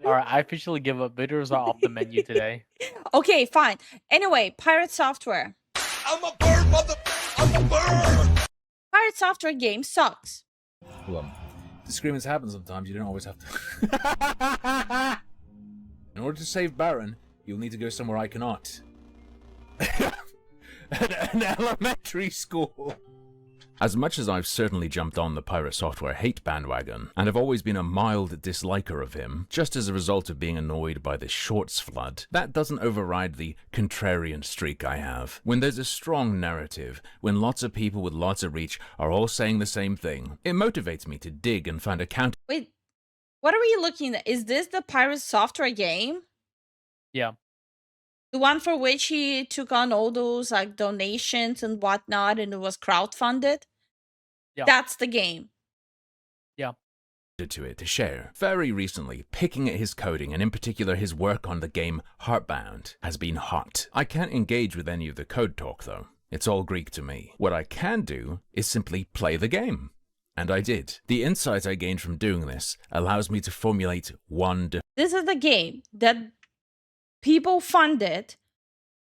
Alright, I officially give up. Bitters are off the menu today. Okay, fine. Anyway, Pirate Software. I'm a bird, mother. I'm a bird. Pirate Software game sucks. Well, disagreements happen sometimes. You don't always have to. In order to save Baron, you'll need to go somewhere I cannot. An elementary school. As much as I've certainly jumped on the Pirate Software hate bandwagon, and have always been a mild disliker of him, just as a result of being annoyed by the shorts flood, that doesn't override the contrarian streak I have. When there's a strong narrative, when lots of people with lots of reach are all saying the same thing, it motivates me to dig and find a counter. Wait, what are we looking at? Is this the Pirate Software game? Yeah. The one for which he took on all those like donations and whatnot, and it was crowdfunded? Yeah. That's the game. Yeah. To it to share. Very recently, picking at his coding, and in particular his work on the game Heartbound, has been hot. I can't engage with any of the code talk though. It's all Greek to me. What I can do is simply play the game. And I did. The insight I gained from doing this allows me to formulate one This is the game that people funded,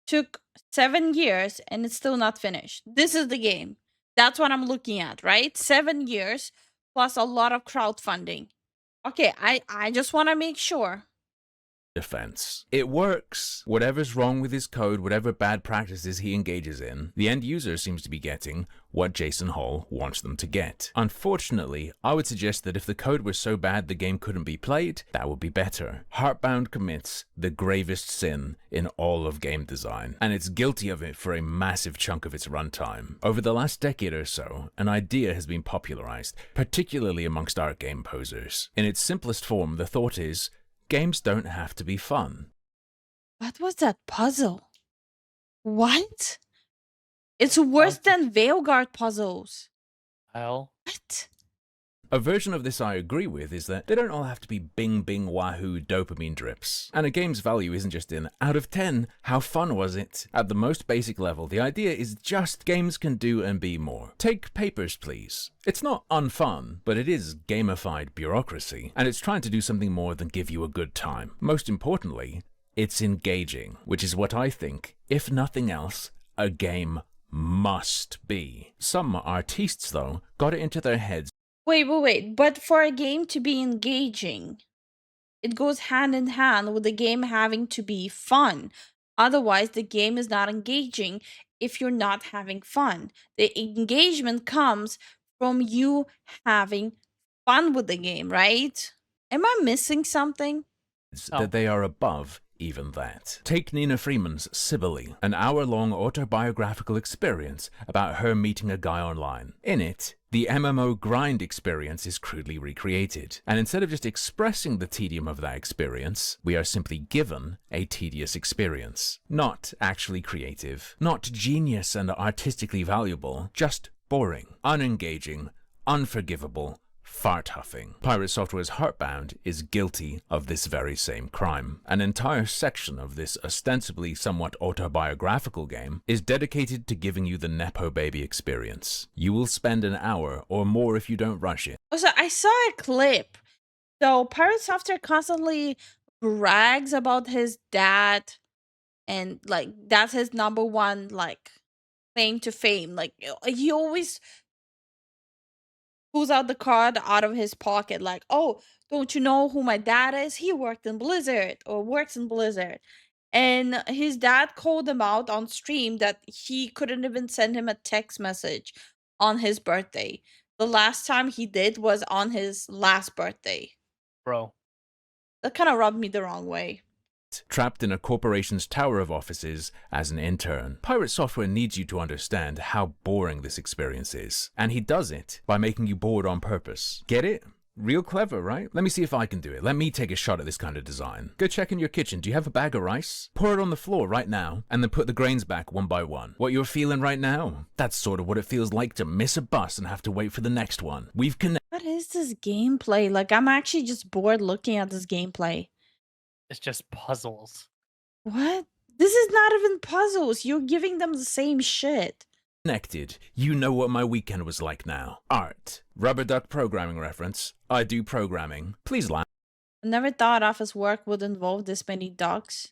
took 7 years, and it's still not finished. This is the game. That's what I'm looking at, right? 7 years plus a lot of crowdfunding. Okay, I just want to make sure. defense. It works. Whatever's wrong with his code, whatever bad practices he engages in, the end user seems to be getting what Jason Hall wants them to get. Unfortunately, I would suggest that if the code was so bad the game couldn't be played, that would be better. Heartbound commits the gravest sin in all of game design, and it's guilty of it for a massive chunk of its runtime. Over the last decade or so, an idea has been popularized, particularly amongst art game posers. In its simplest form, the thought is, games don't have to be fun. What was that puzzle? What? It's worse than Veilguard puzzles. Hell. What? A version of this I agree with is that they don't all have to be bing bing wahoo dopamine drips. And a game's value isn't just in, out of 10, how fun was it? At the most basic level, the idea is just games can do and be more. Take Papers, Please. It's not unfun, but it is gamified bureaucracy, and it's trying to do something more than give you a good time. Most importantly, it's engaging, which is what I think, if nothing else, a game must be. Some artistes, though, got it into their heads. Wait. But for a game to be engaging, it goes hand in hand with the game having to be fun. Otherwise, the game is not engaging if you're not having fun. The engagement comes from you having fun with the game, right? Am I missing something? That they are above even that. Take Nina Freeman's Sibylle, an hour-long autobiographical experience about her meeting a guy online. In it, the MMO grind experience is crudely recreated, and instead of just expressing the tedium of that experience, we are simply given a tedious experience. Not actually creative, not genius and artistically valuable, just boring, unengaging, unforgivable, fart-huffing. Pirate Software's Heartbound is guilty of this very same crime. An entire section of this ostensibly somewhat autobiographical game is dedicated to giving you the Nepo Baby experience. You will spend an hour or more if you don't rush it. Also, I saw a clip. So Pirate Software constantly brags about his dad, and like that's his number one like claim to fame. Like he always pulls out the card out of his pocket, like, oh, don't you know who my dad is? He worked in Blizzard or works in Blizzard. And his dad called him out on stream that he couldn't even send him a text message on his birthday. The last time he did was on his last birthday. Bro. That kind of rubbed me the wrong way. Trapped in a corporation's tower of offices as an intern. Pirate Software needs you to understand how boring this experience is, and he does it by making you bored on purpose. Get it? Real clever, right? Let me see if I can do it. Let me take a shot at this kind of design. Go check in your kitchen. Do you have a bag of rice? Pour it on the floor right now, and then put the grains back one by one. What you're feeling right now? That's sort of what it feels like to miss a bus and have to wait for the next one. We've connected. What is this gameplay? Like, I'm actually just bored looking at this gameplay. It's just puzzles. What? This is not even puzzles. You're giving them the same shit. Connected. You know what my weekend was like now. Art. Rubber duck programming reference. I do programming. Please laugh. I never thought office work would involve this many dogs.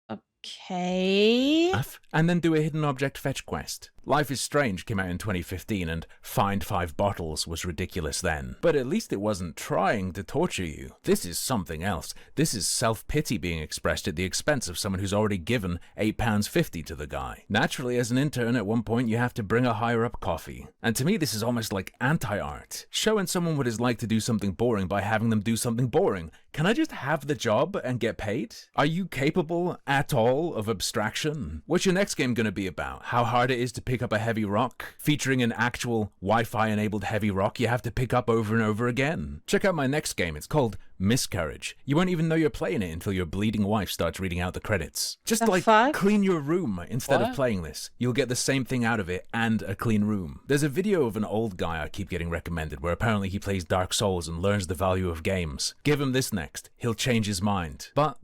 Okay. And then do a hidden object fetch quest. Life is Strange came out in 2015 and find 5 bottles was ridiculous then. But at least it wasn't trying to torture you. This is something else. This is self-pity being expressed at the expense of someone who's already given £8.50 to the guy. Naturally, as an intern at one point you have to bring a higher up coffee. And to me this is almost like anti-art. Showing someone what it's like to do something boring by having them do something boring. Can I just have the job and get paid? Are you capable at all of abstraction? What's your next game gonna be about? How hard it is to pick up a heavy rock? Featuring an actual Wi-Fi enabled heavy rock you have to pick up over and over again? Check out my next game, it's called Miscarriage. You won't even know you're playing it until your bleeding wife starts reading out the credits. Just The like fuck? clean your room instead of What? playing this. You'll get the same thing out of it and a clean room. There's a video of an old guy I keep getting recommended where apparently he plays Dark Souls and learns the value of games. Give him this next. He'll change his mind. But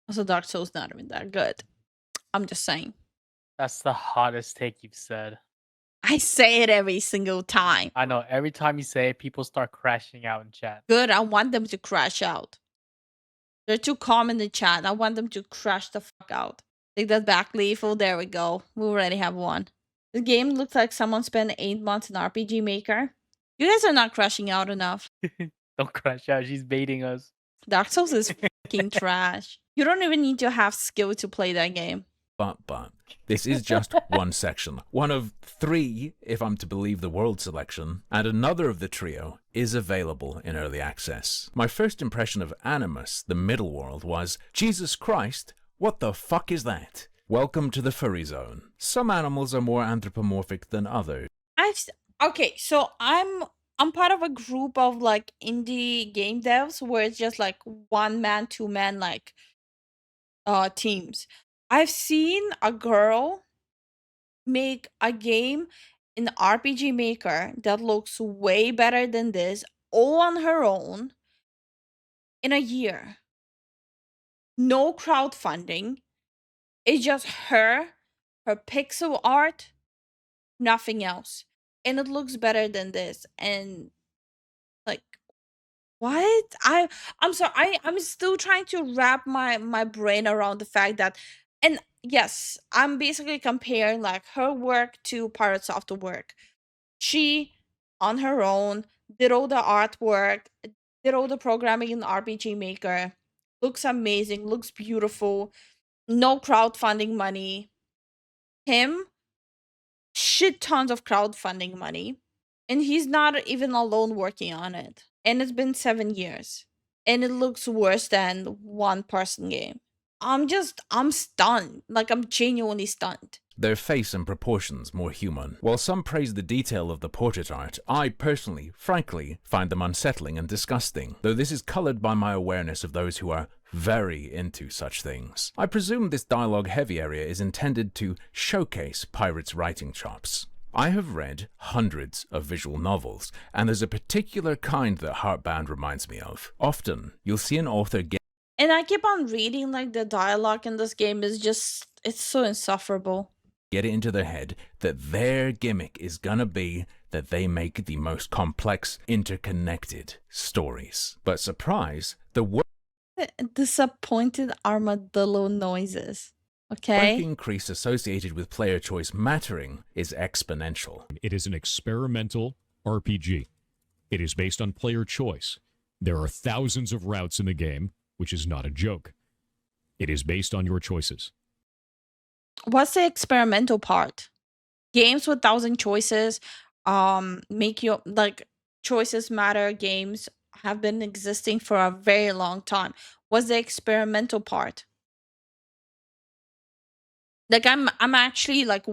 Also, Dark Souls not even that good. I'm just saying. That's the hottest take you've said. I say it every single time. I know every time you say it, people start crashing out in chat. Good, I want them to crash out. They're too calm in the chat. I want them to crash the fuck out. Take that back, Lethal. There we go. We already have one. The game looks like someone spent 8 months in RPG Maker. You guys are not crashing out enough. Don't crash out. She's baiting us. Dark Souls is fucking trash. You don't even need to have skill to play that game. this is just one section. One of 3, if I'm to believe the world selection, and another of the trio is available in early access. My first impression of Animus, the middle world, was, Jesus Christ, what the fuck is that? Welcome to the furry zone. Some animals are more anthropomorphic than others. Okay, so I'm part of a group of like indie game devs where it's just like 1-man, 2-man like teams. I've seen a girl make a game in RPG Maker that looks way better than this, all on her own, in a year. No crowdfunding. It's just her pixel art, nothing else. And it looks better than this. And like, what? I'm sorry. I'm still trying to wrap my brain around the fact that, and yes, I'm basically comparing like her work to Pirate Software work. She, on her own, did all the artwork, did all the programming in RPG Maker. Looks amazing, looks beautiful. No crowdfunding money. Him, shit tons of crowdfunding money. And he's not even alone working on it. And it's been 7 years. And it looks worse than one-person game. I'm stunned. Like, I'm genuinely stunned. Their face and proportions more human. While some praise the detail of the portrait art, I personally, frankly, find them unsettling and disgusting, though this is coloured by my awareness of those who are very into such things. I presume this dialogue-heavy area is intended to showcase Pirate's writing chops. I have read hundreds of visual novels, and there's a particular kind that Heartbound reminds me of. Often, you'll see an author And I keep on reading, like, the dialogue in this game is just, it's so insufferable. Get it into their head that their gimmick is gonna be that they make the most complex, interconnected stories. But surprise, the Disappointed armadillo noises. Okay? work increase associated with player choice mattering is exponential. It is an experimental RPG. It is based on player choice. There are thousands of routes in the game, which is not a joke. It is based on your choices. What's the experimental part? Games with 1,000 choices, make your, like, choices matter games have been existing for a very long time. What's the experimental part? Like, I'm actually, like,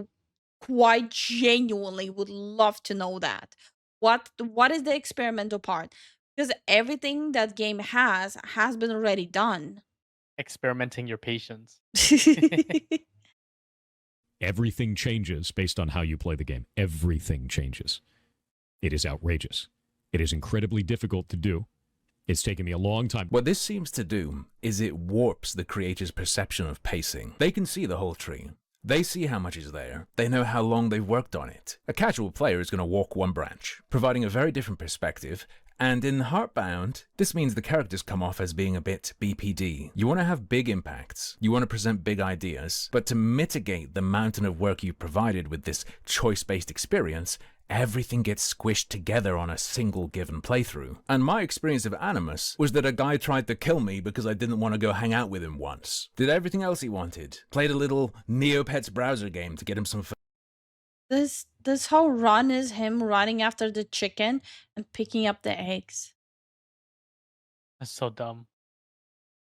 quite genuinely would love to know that. What is the experimental part? Because everything that game has been already done. Experimenting your patience. Everything changes based on how you play the game. Everything changes. It is outrageous. It is incredibly difficult to do. It's taken me a long time. What this seems to do is it warps the creator's perception of pacing. They can see the whole tree. They see how much is there. They know how long they've worked on it. A casual player is going to walk one branch, providing a very different perspective And in Heartbound, this means the characters come off as being a bit BPD. You want to have big impacts, you want to present big ideas, but to mitigate the mountain of work you've provided with this choice-based experience, everything gets squished together on a single given playthrough. And my experience of Animus was that a guy tried to kill me because I didn't want to go hang out with him once. Did everything else he wanted. Played a little Neopets browser game to get him some This whole run is him running after the chicken and picking up the eggs. That's so dumb.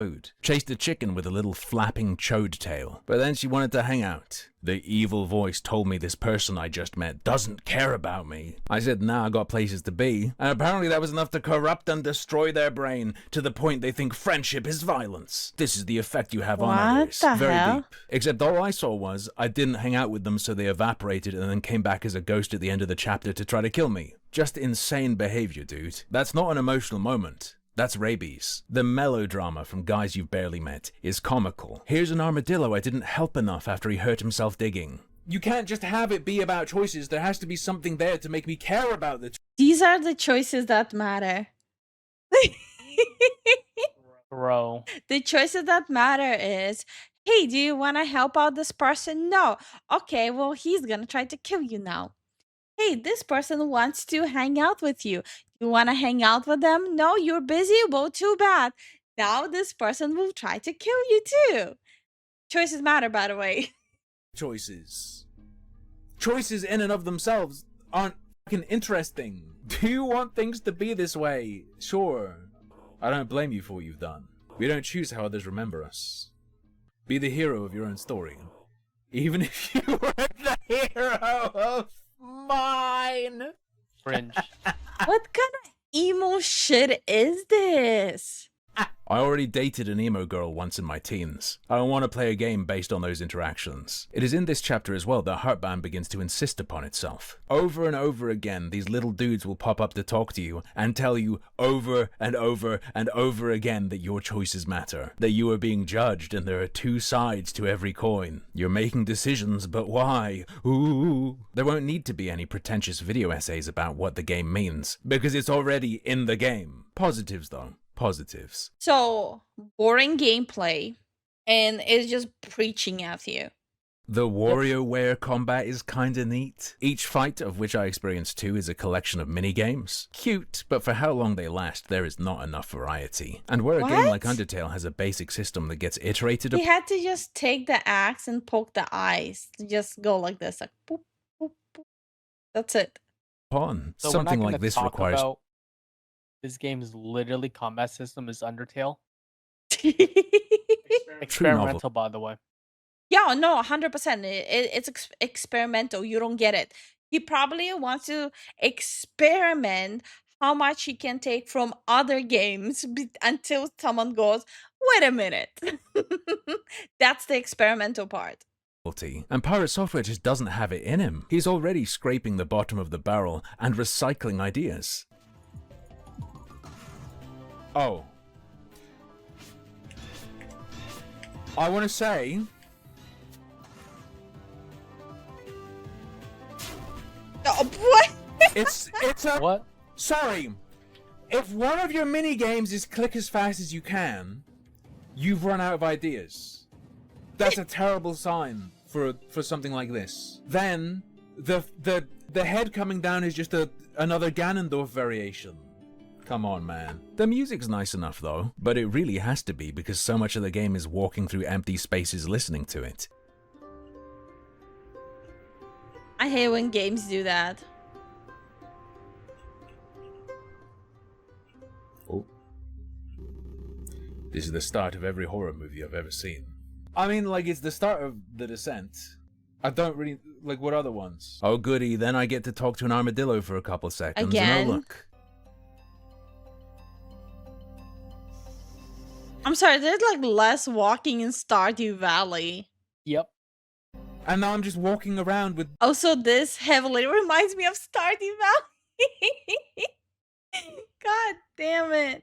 food. Chased a chicken with a little flapping chode tail. But then she wanted to hang out. The evil voice told me this person I just met doesn't care about me. I said, nah, I got places to be. And apparently that was enough to corrupt and destroy their brain to the point they think friendship is violence. This is the effect you have on others. What the Very hell? deep. Except all I saw was I didn't hang out with them, so they evaporated and then came back as a ghost at the end of the chapter to try to kill me. Just insane behavior, dude. That's not an emotional moment. That's rabies. The melodrama from guys you've barely met is comical. Here's an armadillo I didn't help enough after he hurt himself digging. You can't just have it be about choices. There has to be something there to make me care about the These are the choices that matter. Bro. The choices that matter is, hey, do you want to help out this person? No. Okay, well, he's gonna try to kill you now. Hey, this person wants to hang out with you. You want to hang out with them? No, you're busy. Well, too bad. Now this person will try to kill you too. Choices matter, by the way. choices. Choices in and of themselves aren't fucking interesting. Do you want things to be this way? Sure. I don't blame you for what you've done. We don't choose how others remember us. Be the hero of your own story. Even if you weren't the hero of mine. Cringe. What kind of emo shit is this? I already dated an emo girl once in my teens. I don't want to play a game based on those interactions. It is in this chapter as well that Heartbound begins to insist upon itself. Over and over again, these little dudes will pop up to talk to you and tell you over and over and over again that your choices matter, that you are being judged and there are two sides to every coin. You're making decisions, but why? Ooh. There won't need to be any pretentious video essays about what the game means, because it's already in the game. Positives though. Positives. So, boring gameplay, and it's just preaching at you. The WarioWare combat is kinda neat. Each fight, of which I experienced 2, is a collection of minigames. Cute, but for how long they last, there is not enough variety. And where a game like What? Undertale has a basic system that gets iterated He had to just take the axe and poke the eyes. Just go like this, like boop, boop, boop. That's it. upon, So something we're not like gonna this talk requires about this game's literally combat system is Undertale. Experimental, by the way. Yeah, no, 100%. It's experimental. You don't get it. He probably wants to experiment how much he can take from other games until someone goes, wait a minute. That's the experimental part. difficulty, and Pirate Software just doesn't have it in him. He's already scraping the bottom of the barrel and recycling ideas. Oh. I want to say... What? It's a... What? Sorry. If one of your mini games is click as fast as you can, you've run out of ideas. That's a terrible sign for something like this. Then the head coming down is just another Ganondorf variation. Come on, man. The music's nice enough though, but it really has to be because so much of the game is walking through empty spaces listening to it. I hate when games do that. Oh. This is the start of every horror movie I've ever seen. I mean, like, it's the start of The Descent. I don't really... Like, what other ones? Oh, goody, then I get to talk to an armadillo for a couple seconds. Again? And oh, look. I'm sorry, there's like less walking in Stardew Valley. Yep. And now I'm just walking around with Also, this heavily reminds me of Stardew Valley. God damn it.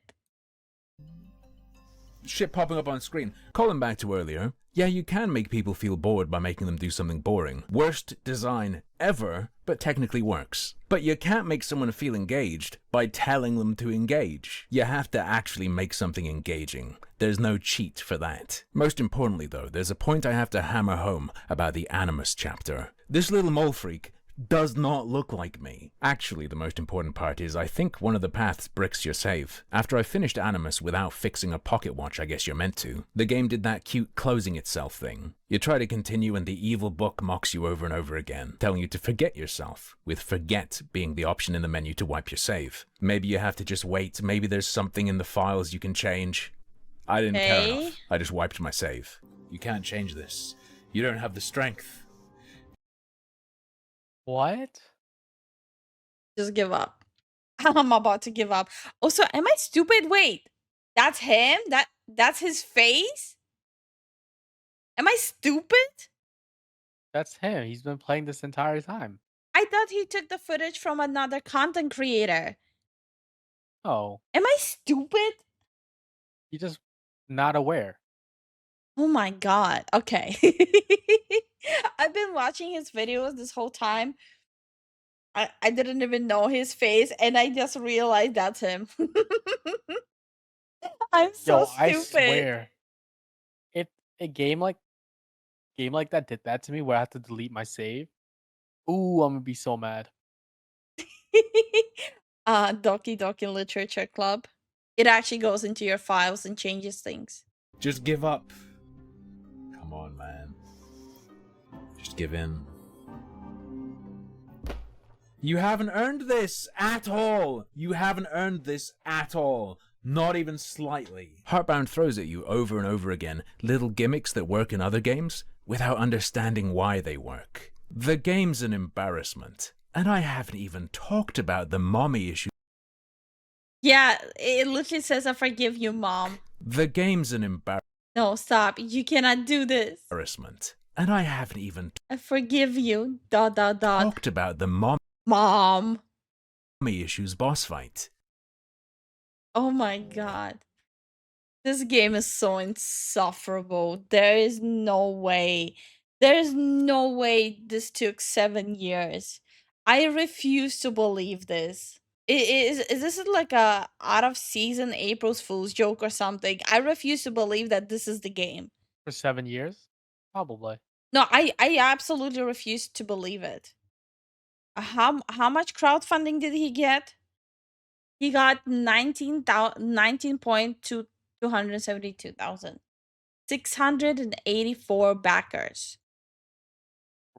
shit popping up on screen. Calling back to earlier, Yeah, you can make people feel bored by making them do something boring. Worst design ever, but technically works. But you can't make someone feel engaged by telling them to engage. You have to actually make something engaging. There's no cheat for that. Most importantly though, there's a point I have to hammer home about the Animus chapter. This little mole freak does not look like me. Actually, the most important part is I think one of the paths bricks your save. After I finished Animus without fixing a pocket watch I guess you're meant to, the game did that cute closing itself thing. You try to continue and the evil book mocks you over and over again, telling you to forget yourself, with forget being the option in the menu to wipe your save. Maybe you have to just wait, maybe there's something in the files you can change. I didn't care enough. I just wiped my save. You can't change this. You don't have the strength. What? Just give up. I'm about to give up. Also, am I stupid? Wait, that's him? That's his face? Am I stupid? That's him. He's been playing this entire time. I thought he took the footage from another content creator. Oh, Am I stupid? you're just not aware. Oh my god. Okay. I've been watching his videos this whole time. I didn't even know his face, and I just realized that's him. I'm so Yo, I stupid. swear, if a game like that did that to me, where I have to delete my save, ooh, I'm gonna be so mad. Doki Doki Literature Club. It actually goes into your files and changes things. Just give up. Come on, man. Just give in. You haven't earned this at all. You haven't earned this at all. Not even slightly. Heartbound throws at you over and over again little gimmicks that work in other games without understanding why they work. The game's an embarrassment. And I haven't even talked about the mommy issue. Yeah, it literally says, "I forgive you, mom." The game's an No, stop. You cannot do this. embarrassment. And I haven't even I forgive you. ... talked about the mommy Mom. issues boss fight. Oh my god. This game is so insufferable. There is no way. There is no way this took 7 years. I refuse to believe this. Is this like a out of season April's Fool's joke or something? I refuse to believe that this is the game. For 7 years, probably. No, I absolutely refuse to believe it. How much crowdfunding did he get? He got 19.272,000. 684 backers.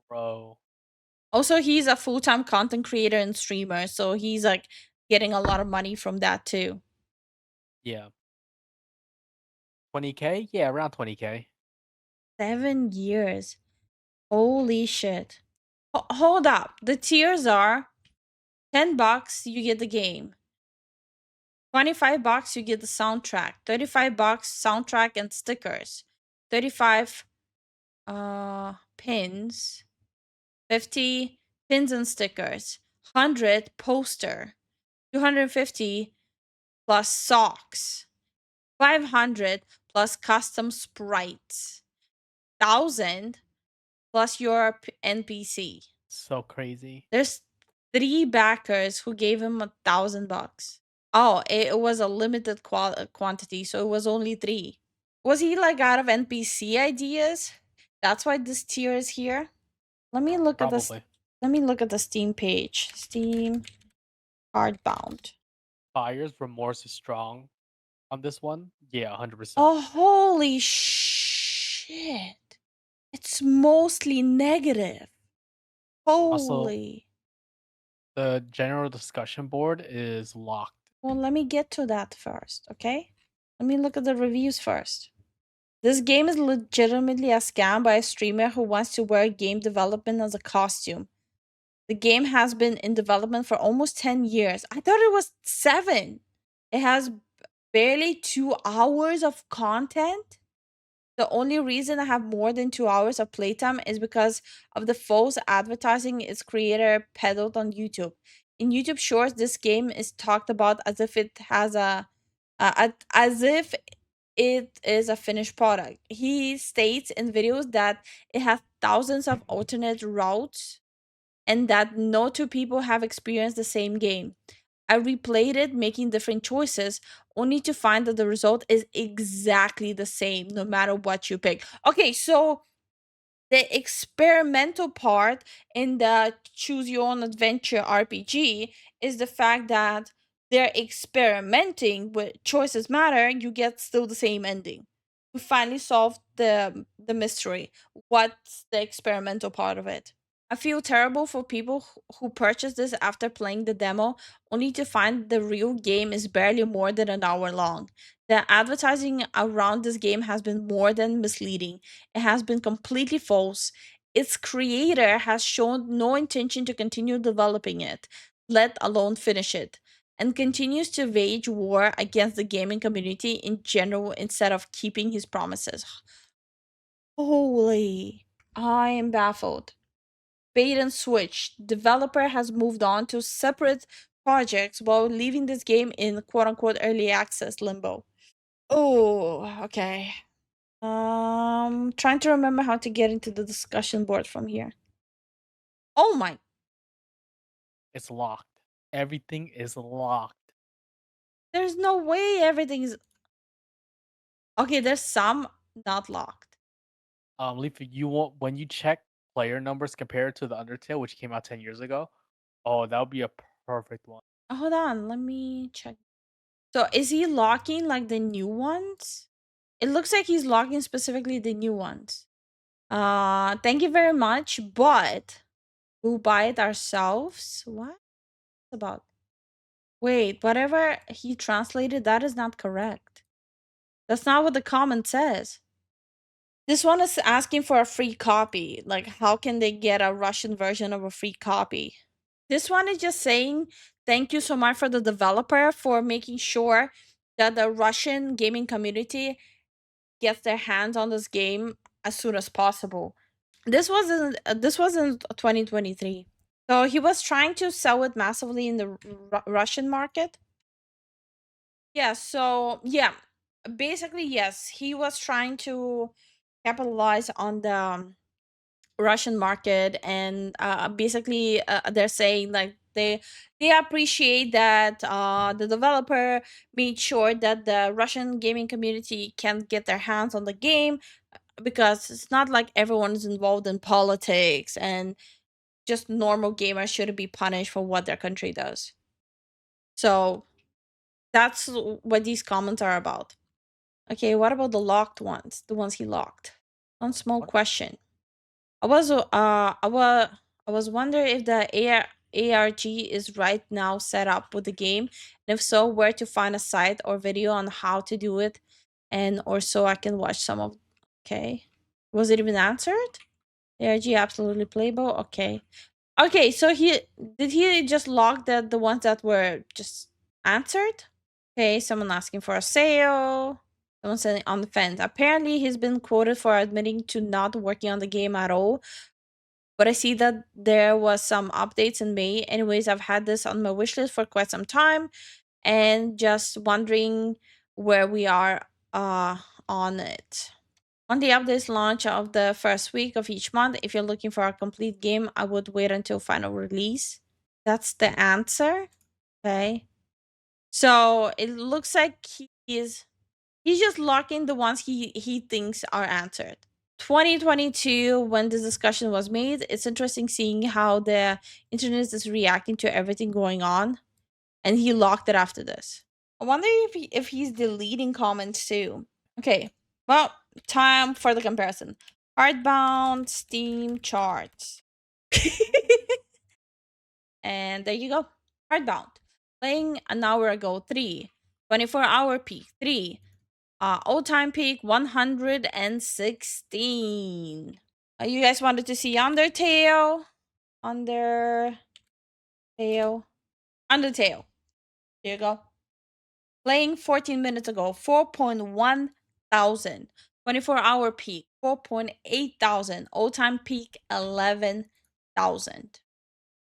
Bro, Also, he's a full-time content creator and streamer, so he's like getting a lot of money from that too. yeah. 20K? Yeah, around 20K. 7 years. Holy shit. Hold up. The tiers are $10, you get the game. $25, you get the soundtrack. $35, soundtrack and stickers. 35 pins. 50 pins and stickers. 100 poster. 250 plus socks. 500 plus custom sprites. 1,000 plus your NPC. So crazy. There's 3 backers who gave him $1,000. Oh, it was a limited quantity, so it was only 3. Was he like out of NPC ideas? That's why this tier is here. Let me look at this. Probably. Let me look at the Steam page. Steam Heartbound. Buyer's remorse is strong on this one. Yeah, 100%. Oh, holy shit. It's mostly negative. Holy. The general discussion board is locked. Well, let me get to that first, okay? Let me look at the reviews first. This game is legitimately a scam by a streamer who wants to wear game development as a costume. The game has been in development for almost 10 years. I thought it was 7. It has barely 2 hours of content. The only reason I have more than 2 hours of playtime is because of the false advertising its creator peddled on YouTube. In YouTube Shorts, this game is talked about as if it has as if it is a finished product. He states in videos that it has thousands of alternate routes and that no two people have experienced the same game. I replayed it, making different choices, only to find that the result is exactly the same no matter what you pick. Okay, so the experimental part in the choose your own adventure RPG is the fact that they're experimenting with choices matter, you get still the same ending. We finally solved the mystery. What's the experimental part of it? I feel terrible for people who purchase this after playing the demo only to find the real game is barely more than an hour long. The advertising around this game has been more than misleading. It has been completely false. Its creator has shown no intention to continue developing it, let alone finish it, and continues to wage war against the gaming community in general instead of keeping his promises. Holy, I am baffled. Bait and switch. Developer has moved on to separate projects while leaving this game in quote unquote early access limbo. Oh, okay. Trying to remember how to get into the discussion board from here. Oh my, It's locked. Everything is locked. there's no way everything is okay. There's some not locked. Leaf, you want when you check player numbers compared to the Undertale, which came out 10 years ago. Oh, that would be a perfect one. Hold on, let me check. So is he locking like the new ones? It looks like he's locking specifically the new ones. Thank you very much, but we'll buy it ourselves. What about? Wait, whatever he translated, that is not correct. That's not what the comment says. This one is asking for a free copy. Like, how can they get a Russian version of a free copy? This one is just saying thank you so much for the developer for making sure that the Russian gaming community gets their hands on this game as soon as possible. This wasn't 2023. So he was trying to sell it massively in the Russian market. Yeah, so yeah, basically yes, he was trying to capitalize on the Russian market, and basically they're saying like they appreciate that the developer made sure that the Russian gaming community can get their hands on the game because it's not like everyone is involved in politics, and just normal gamers shouldn't be punished for what their country does. So that's what these comments are about. Okay, what about the locked ones? The ones he locked. One small What? question. I was wondering if the ARG is right now set up with the game, and if so, where to find a site or video on how to do it, and or so I can watch some of. Okay, was it even answered? ARG absolutely playable. Okay, okay. So he just lock the ones that were just answered? Okay, someone asking for a sale. Someone saying on the fence. Apparently, he's been quoted for admitting to not working on the game at all. But I see that there was some updates in May. Anyways, I've had this on my wish list for quite some time, and just wondering where we are on it. On the updates launch of the first week of each month, if you're looking for a complete game, I would wait until final release. That's the answer. Okay. So it looks like he's just locking the ones he thinks are answered. 2022, when this discussion was made, it's interesting seeing how the internet is reacting to everything going on, and he locked it after this. I wonder if he's deleting comments too. Okay, well, time for the comparison. Heartbound Steam charts. And there you go. Heartbound. Playing an hour ago, 3. 24-hour peak, 3. All-time peak, 116. You guys wanted to see Undertale? Undertale. Undertale. There you go. Playing 14 minutes ago, 4.1 thousand. 24-hour peak, 4.8 thousand. All-time peak, 11,000.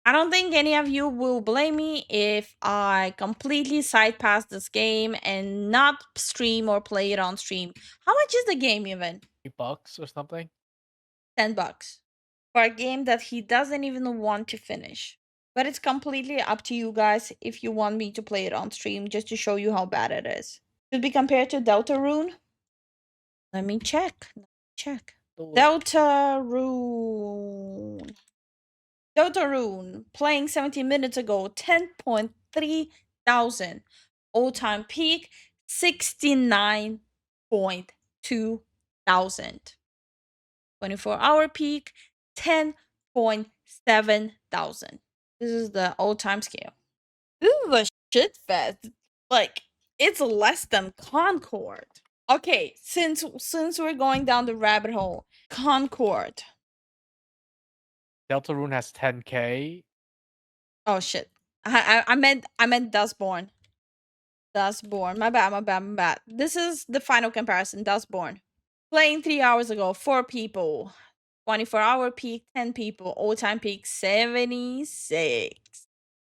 I don't think any of you will blame me if I completely side pass this game and not stream or play it on stream. How much is the game even? $8 or something. $10 for a game that he doesn't even want to finish. But it's completely up to you guys if you want me to play it on stream just to show you how bad it is. Should be compared to Deltarune? Let me check. Deltarune. Deltarune, playing 17 minutes ago, 10.3 thousand. All-time peak, 69.2 thousand. 24-hour peak, 10.7 thousand. This is the all-time scale. This is a shit fest. Like, it's less than Concord. Okay, since we're going down the rabbit hole, Concord. Deltarune has 10K. Oh shit. I meant Dustborn. Dustborn. My bad. This is the final comparison. Dustborn. Playing 3 hours ago, 4 people. 24-hour peak, 10 people. All-time peak, 76.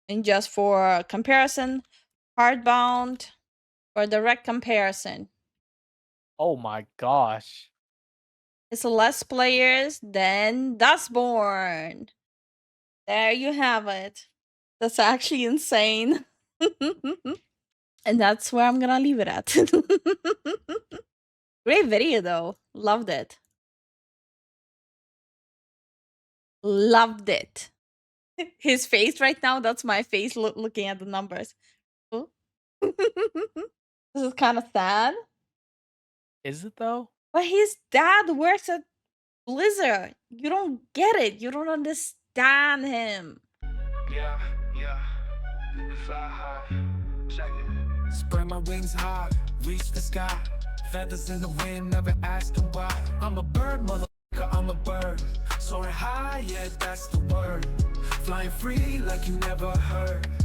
And just for comparison, Heartbound for direct comparison. Oh my gosh. It's less players than Dustborn. There you have it. That's actually insane. And that's where I'm gonna leave it at. Great video though. Loved it. Loved it. His face right now, that's my face looking at the numbers. Oh. This is kind of sad. Is it though? But his dad works at Blizzard. You don't get it. You don't understand him. Yeah. Fly high. Check it. Spread my wings high, reach the sky. Feathers in the wind, never asking why. I'm a bird, motherfucker, I'm a bird. Soaring high, yeah, that's the word. Flying free like you never heard.